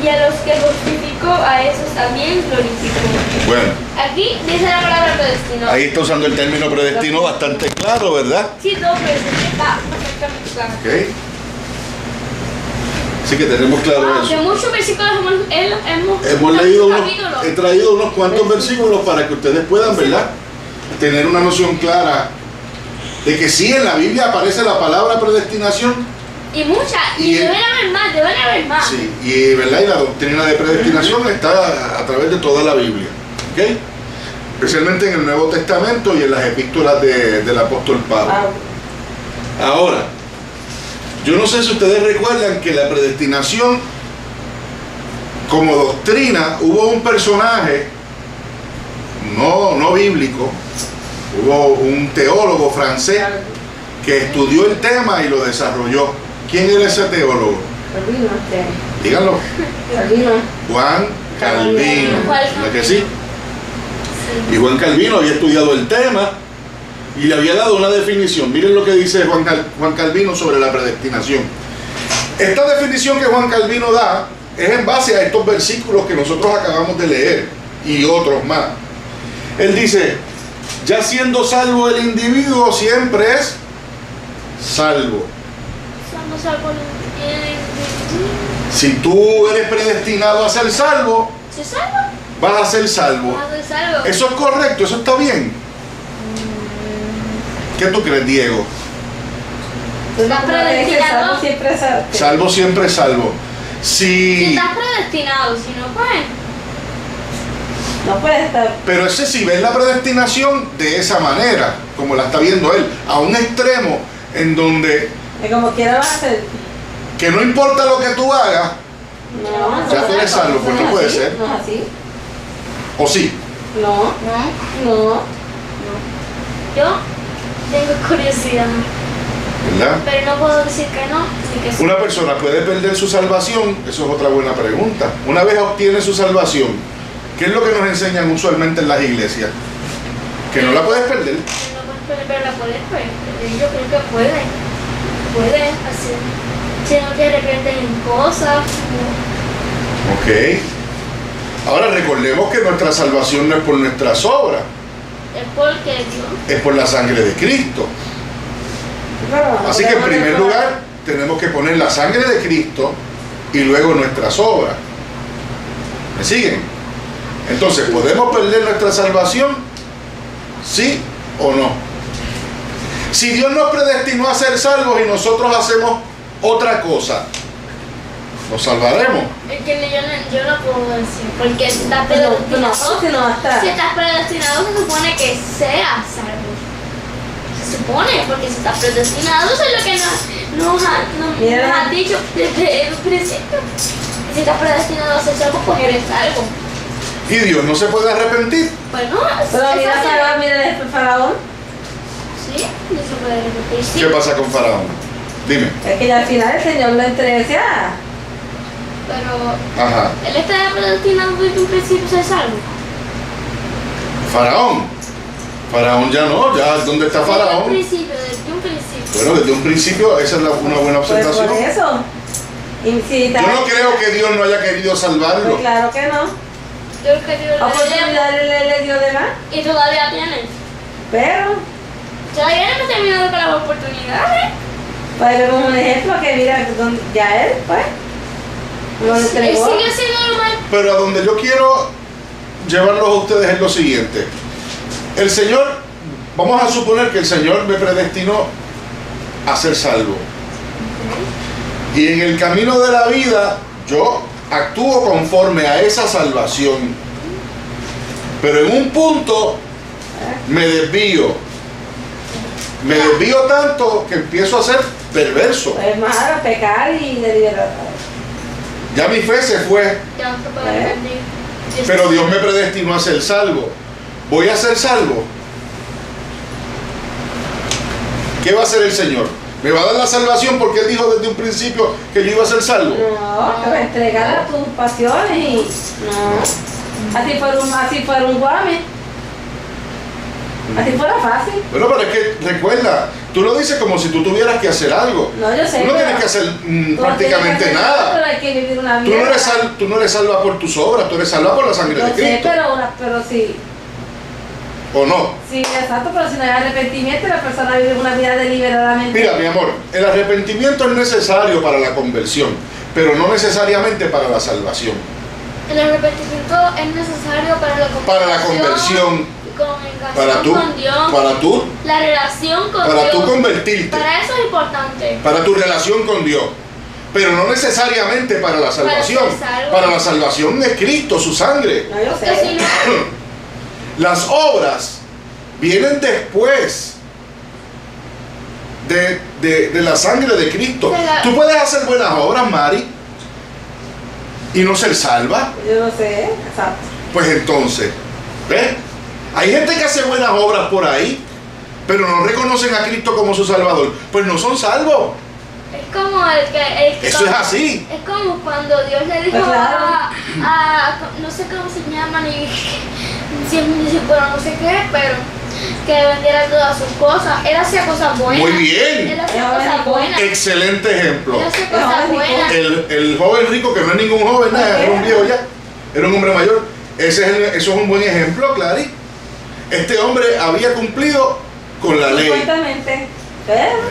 y a los que justificó, a esos también glorificó. Bueno, Aquí dice la palabra predestinó. ahí está usando el término predestino bastante claro, ¿verdad? Sí, dos veces, está perfectamente claro. Ok. Así que tenemos claro De eso. muchos versículos Hemos leído capítulos. he traído unos cuantos versículos para que ustedes puedan, ¿verdad?, tener una noción clara de que sí, en la Biblia aparece la palabra predestinación. Y muchas, y deben haber más. Sí, y, ¿verdad?, y la doctrina de predestinación está a través de toda la Biblia, ¿ok? Especialmente en el Nuevo Testamento y en las epístolas del apóstol Pablo. Ahora, yo no sé si ustedes recuerdan que la predestinación, como doctrina, hubo un personaje no bíblico, hubo un teólogo francés que estudió el tema y lo desarrolló. ¿Quién era ese teólogo? Díganlo. Juan Calvino. ¿Verdad que sí? Y Juan Calvino había estudiado el tema y le había dado una definición. Miren lo que dice Juan Calvino sobre la predestinación. Esta definición que Juan Calvino da es en base a estos versículos que nosotros acabamos de leer y otros más. Él dice: ya siendo salvo el individuo, siempre es salvo. Si tú eres predestinado a ser salvo, ¿Se salva? vas a ser salvo. Eso es correcto, eso está bien. ¿Qué tú crees, Diego? ¿Estás predestinado? Salvo siempre es salvo. Si estás predestinado, si no, pues no puede estar. Pero ese sí ve la predestinación de esa manera, como la está viendo él, a un extremo en donde Que como quiera va a ser. que no importa lo que tú hagas, No, ya tú eres salvo, pues no puede ser. No es así. ¿O sí? No. yo tengo curiosidad, ¿Verdad? pero no puedo decir que no ni que sí. Una persona puede perder su salvación, eso es otra buena pregunta. Una vez obtiene su salvación, ¿qué es lo que nos enseñan usualmente en las iglesias? Que no la puedes perder. No puedes perder, pero la puedes perder. Yo creo que puede hacer. Si no te arrepienten en cosas. Ok. Ahora recordemos que nuestra salvación no es por nuestras obras, Es porque Dios. es por la sangre de Cristo. Así que en primer lugar tenemos que poner la sangre de Cristo y luego nuestras obras. ¿Me siguen? Entonces, ¿podemos perder nuestra salvación? ¿Sí o no? Si Dios nos predestinó a ser salvos y nosotros hacemos otra cosa, ¿nos salvaremos? Es que yo no puedo decir. Porque si estás Pero predestinado. Si estás predestinado, se supone que seas salvo. Se supone, porque si estás predestinado, eso es lo que nos ha dicho desde el principio. Y si estás predestinado a ser salvo, pues eres salvo. ¿Y Dios no se puede arrepentir? Pues no, Pero es mira, fácil. Faraón, mira el faraón. Sí, no se puede repetir. Sí. ¿Qué pasa con Faraón? Dime. Es que ya al final el Señor lo entrega. Pero Ajá. él está predestinado desde un principio a ser salvo. Faraón ya no, ya ¿dónde está Desde un Faraón? principio, desde un principio. Bueno, desde un principio esa es una buena Pues observación. por eso. Y si Yo no creo que Dios no haya querido salvarlo. Pues claro que no. Yo creo que Dios le dio Oportunidad le dio de más. y todavía tiene. Pero, Todavía no hemos terminado con las oportunidades. pues vemos un ejemplo que mira, ya él, pues, lo Él entregó. sigue siendo normal. Pero a donde yo quiero llevarlos a ustedes es lo siguiente. El Señor, vamos a suponer que el Señor me predestinó a ser salvo. Y en el camino de la vida yo actúo conforme a esa salvación. Pero en un punto me desvío. Me desvío tanto que empiezo a ser perverso. Pues más a pecar y de libertad. Ya mi fe se fue, Ya no se puede arrepentir. pero Dios me predestinó a ser salvo. ¿Voy a ser salvo? ¿Qué va a hacer el Señor? ¿Me va a dar la salvación porque Él dijo desde un principio que yo iba a ser salvo? No, te va a entregar a tus pasiones y no. Así fuera un guame. Así fuera fácil. Bueno, pero es que recuerda, tú lo dices como si tú tuvieras que hacer algo. No, yo sé. Tú no tienes que hacer prácticamente nada. Pero hay que vivir una vida. Tú no eres salva por tus obras, tú eres salva por la sangre de Yo Cristo. sé, pero sí. ¿O no? Sí, exacto, pero si no hay arrepentimiento, la persona vive una vida deliberadamente. Mira, mi amor, el arrepentimiento es necesario para la conversión, pero no necesariamente para la salvación. El arrepentimiento es necesario para la conversión. Para tú, la relación con para Dios. tú convertirte. Para eso es importante. Para tu relación con Dios. Pero no necesariamente para la salvación. Para la salvación es Cristo, su sangre. No, yo sé. Si no, Las obras vienen después de la sangre de Cristo. Tú puedes hacer buenas obras, Mari, y no ser salva. Yo no sé, exacto. Pues entonces, ¿ves? Hay gente que hace buenas obras por ahí, pero no reconocen a Cristo como su Salvador. Pues no son salvos. es como el que Eso es así. Es como cuando Dios le dijo Pues claro. no sé cómo se llama ni discípulo, no sé qué, pero que vendiera todas sus cosas. Él hacía cosas buenas. Muy bien. Él hacía cosas buenas. Excelente ejemplo. Él hacía cosas buenas. El joven rico, que no es ningún joven, nada, era un viejo ya, era un hombre mayor. Eso es un buen ejemplo, Clary. Este hombre había cumplido con la ley. Supuestamente.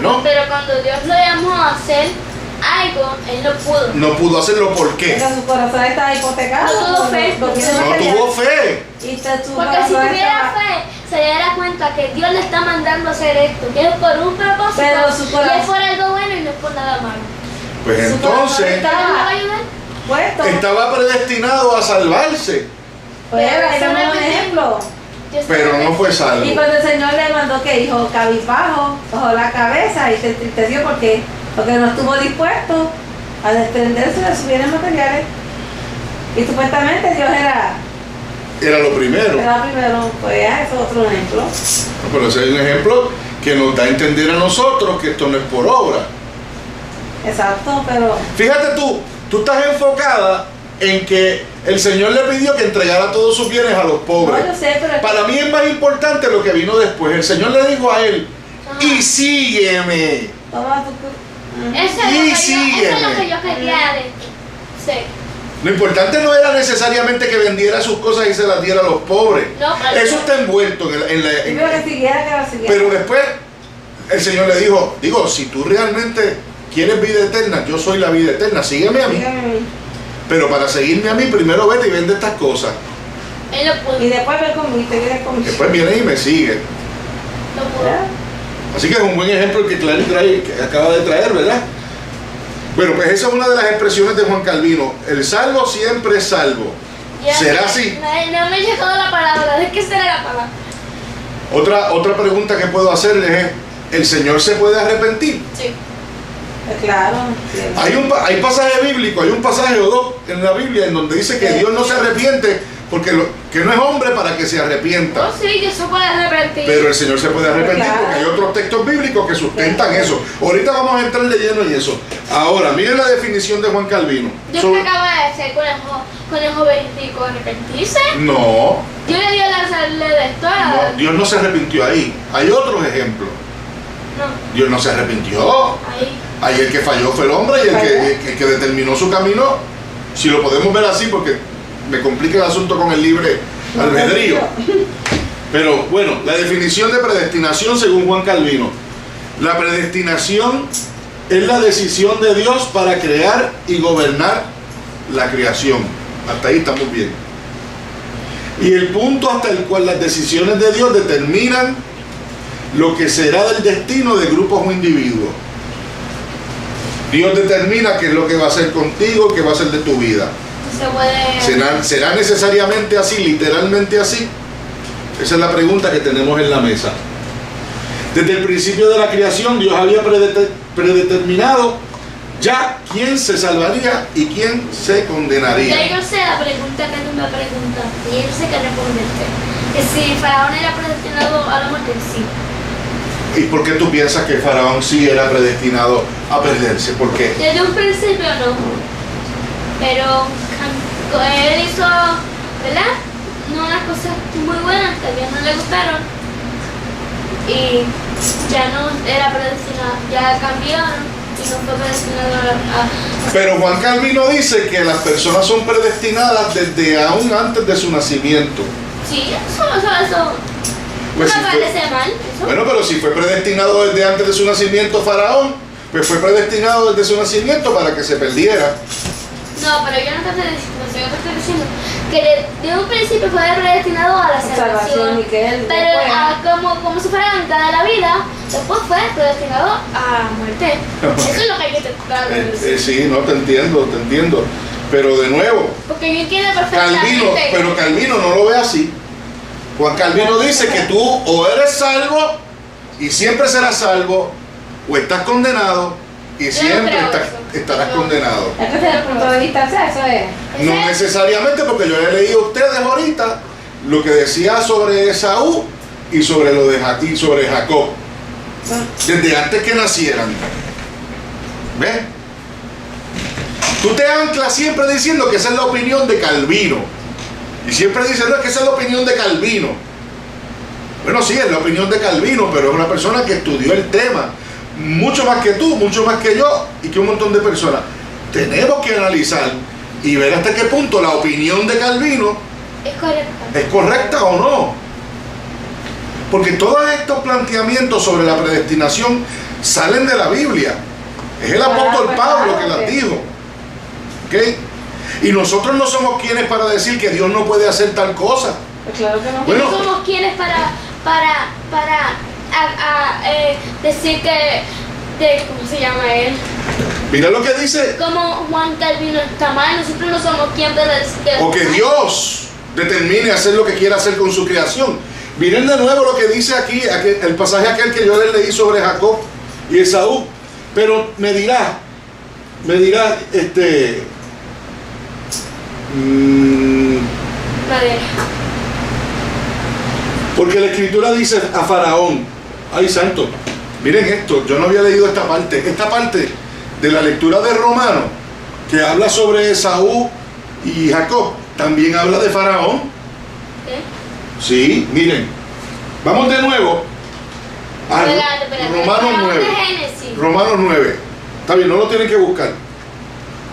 ¿No? Pero cuando Dios lo llamó a hacer algo, él no pudo. No pudo hacerlo, ¿por qué? Porque su corazón está hipotecado. No tuvo fe. No tuvo fe. Porque si tuviera fe, se diera cuenta que Dios le está mandando a hacer esto, que es por un propósito, Pero su corazón- y es por algo bueno y no es por nada malo. Pues Su entonces corazón ¿Él no me va a ayudar? Puesto. estaba predestinado a salvarse, Pues ahí tenemos un ejemplo. Yo sé pero que- no fue salvo. Y cuando el Señor le mandó que dijo cabizbajo, bajó la cabeza y se entristeció porque no estuvo dispuesto a desprenderse de sus bienes materiales. Y supuestamente Dios Era lo primero. era primero, pues ya, eso es otro ejemplo. Pero ese es un ejemplo que nos da a entender a nosotros que esto no es por obra. Exacto, pero Fíjate tú estás enfocada en que el Señor le pidió que entregara todos sus bienes a los pobres. no, yo sé, pero Para mí es más importante lo que vino después. El Señor le dijo a él, Ajá. y sígueme. toma tu Eso es lo que yo quería decir. Lo importante no era necesariamente que vendiera sus cosas y se las diera a los pobres. No, pero- Eso está envuelto primero que siguiera, que la siguiera. Pero después el Señor le dijo, si tú realmente quieres vida eterna, yo soy la vida eterna, sígueme a mí. Dígame a mí. Pero para seguirme a mí, primero vete y vende estas cosas. Él no pudo. Y después ve conmigo, te vienes conmigo. Después viene y me sigue. No pudo. ¿Verdad? Así que es un buen ejemplo el que Clary que acaba de traer, ¿verdad? Bueno, pues esa es una de las expresiones de Juan Calvino. El salvo siempre es salvo. Ya, ¿Será ya, así? No me llegó la palabra. ¿De qué será la palabra? Otra pregunta que puedo hacerles es, ¿el Señor se puede arrepentir? Sí. Claro. Sí. Hay pasaje bíblico, hay un pasaje o dos en la Biblia en donde dice que Dios no se arrepiente porque que no es hombre para que se arrepienta. Oh, sí, Dios se puede arrepentir. Pero el Señor se puede arrepentir Claro. porque hay otros textos bíblicos que sustentan eso. Ahorita vamos a entrar de lleno en eso. Ahora, miren la definición de Juan Calvino. Dios Sobre- que acaba de hacer con el joven rico arrepentirse. No, Yo le dio la salida de esto. no, Dios no se arrepintió ahí. Hay otros ejemplos. No, Dios no se arrepintió. ahí. Ahí el que falló fue el hombre y el que determinó su camino. Si lo podemos ver así, porque me complica el asunto con el libre albedrío. Pero bueno, la definición de predestinación según Juan Calvino. La predestinación es la decisión de Dios para crear y gobernar la creación. Hasta ahí estamos bien. Y el punto hasta el cual las decisiones de Dios determinan lo que será del destino de grupos o individuos. Dios determina qué es lo que va a hacer contigo, qué va a hacer de tu vida. Se puede. ¿Será necesariamente así, literalmente así? Esa es la pregunta que tenemos en la mesa. Desde el principio de la creación, Dios había predeterminado ya quién se salvaría y quién se Ya condenaría. yo sé la pregunta que tú me preguntaste y yo sé que responderte. Que si Faraón era predestinado a la muerte, sí. ¿Y por qué tú piensas que Faraón sí era predestinado a perderse? ¿Por qué? Desde un principio no. Pero él hizo, ¿verdad? No, unas cosas muy buenas que a Dios no le gustaron. y ya no era predestinado, ya cambiaron y no fue predestinado a... Pero Juan Calvino dice que las personas son predestinadas desde aún antes de su nacimiento. Sí, eso Pues no si me fue- parece mal. Eso. Bueno, pero si fue predestinado desde antes de su nacimiento Faraón, pues fue predestinado desde su nacimiento para que se perdiera. No, pero yo no estoy diciendo eso, yo te estoy diciendo que de un principio fue predestinado a la salvación, y que él pero después- como si fuera la mitad de la vida, después fue predestinado a muerte. Eso es lo que hay que tratar de decir. Sí, no, te entiendo. Pero de nuevo, Porque yo entiendo Calvino, perfectamente. pero Calvino no lo ve así. Juan Calvino dice que tú o eres salvo y siempre serás salvo, o estás condenado y no siempre creo estarás No. condenado. Es que desde el punto de vista, o sea, eso es. No necesariamente, porque yo le leí a ustedes ahorita lo que decía sobre Esaú y sobre lo de sobre Jacob, desde antes que nacieran. ¿Ves? Tú te anclas siempre diciendo que esa es la opinión de Calvino. Y siempre dices, no, es que esa es la opinión de Calvino. Bueno, sí, es la opinión de Calvino, pero es una persona que estudió el tema. Mucho más que tú, mucho más que yo y que un montón de personas. Tenemos que analizar y ver hasta qué punto la opinión de Calvino Es correcto. es correcta o no. Porque todos estos planteamientos sobre la predestinación salen de la Biblia. Es el apóstol Pablo que las dijo. ¿Ok? Y nosotros no somos quienes para decir que Dios no puede hacer tal cosa. Pues claro que no. Bueno. No somos quienes para decir ¿cómo se llama él? Mira lo que dice. Como Juan Calvino está mal, nosotros no somos quienes para decir O que Dios determine hacer lo que quiera hacer con su creación. Miren de nuevo lo que dice aquí, el pasaje aquel que yo les leí sobre Jacob y Esaú. Pero me dirá, Madera. porque la escritura dice a Faraón, ay santo, miren esto, yo no había leído esta parte de la lectura de Romano, que habla sobre Esaú y Jacob, también habla de Faraón. ¿Qué? Sí, miren, vamos de nuevo a Espérate. Romanos Vamos 9. de Génesis. Romanos 9. Está bien, no lo tienen que buscar.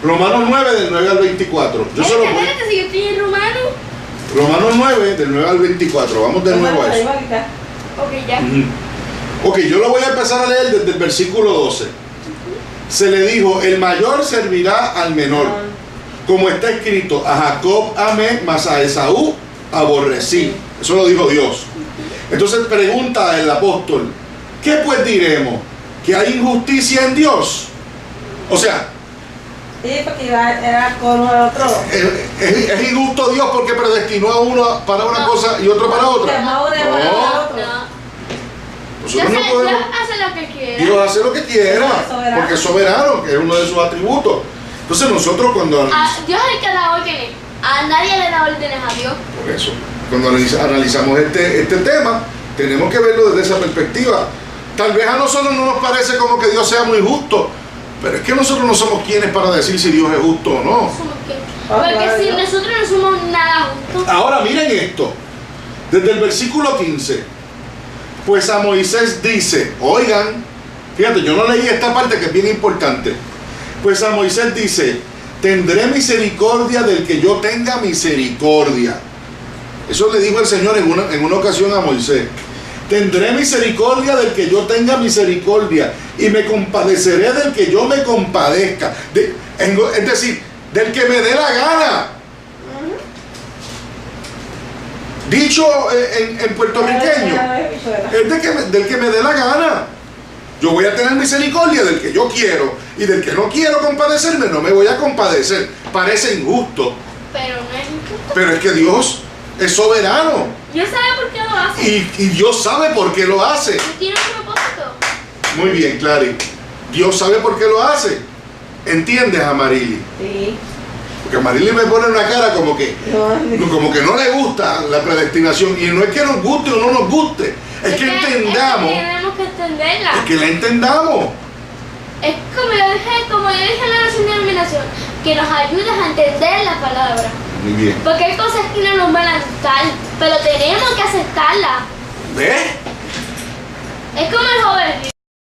Romanos 9 del 9 al 24. Yo se lo voy. Espérate, si yo estoy en romano. Romanos 9 del 9 al 24. Vamos de nuevo a eso. Ok, ya. Ok, yo lo voy a empezar a leer desde el versículo 12. Se le dijo, el mayor servirá al menor. Como está escrito, a Jacob amé, mas a Esaú aborrecí. Eso lo dijo Dios. Entonces pregunta el apóstol, ¿qué pues diremos? ¿Que hay injusticia en Dios? O sea, Sí, porque era con el otro. ¿es injusto Dios porque predestinó a uno para una cosa y otro para otra? No. Nosotros no Dios podemos. hace lo que quiera. Dios hace lo que quiera, Es soberano. porque es soberano, que es uno de sus atributos. Entonces nosotros cuando Dios es el que da órdenes. A nadie le da órdenes a Dios. por eso, cuando analizamos este tema, tenemos que verlo desde esa perspectiva. Tal vez a nosotros no nos parece como que Dios sea muy justo, pero es que nosotros no somos quienes para decir si Dios es justo o no. Somos que- Ah, Porque claro, si Dios. nosotros no somos nada justos. Ahora miren esto, desde el versículo 15, pues a Moisés dice, oigan, fíjate, yo no leí esta parte que es bien importante, pues a Moisés dice, tendré misericordia del que yo tenga misericordia. Eso le dijo el Señor en una ocasión a Moisés. Tendré misericordia del que yo tenga misericordia y me compadeceré del que yo me compadezca. Es decir, del que me dé la gana. Dicho en puertorriqueño, es del que me dé la gana. Yo voy a tener misericordia del que yo quiero y del que no quiero compadecerme, no me voy a compadecer. Parece injusto, Pero no es injusto. pero es que Dios es soberano Dios sabe por qué lo hace. y Dios sabe por qué lo hace. Y tiene un propósito. Muy bien, Clary. Dios sabe por qué lo hace. ¿Entiendes, Amarili? Sí. Porque Amarili me pone una cara como que no le gusta la predestinación. Y no es que nos guste o no nos guste, es que entendamos, tenemos que entenderla. es que la entendamos. Es como yo dije en la oración de iluminación, que nos ayudes a entender la palabra. Muy bien. Porque hay cosas que no nos van a gustar, pero tenemos que aceptarla. ¿Ves? Es como el joven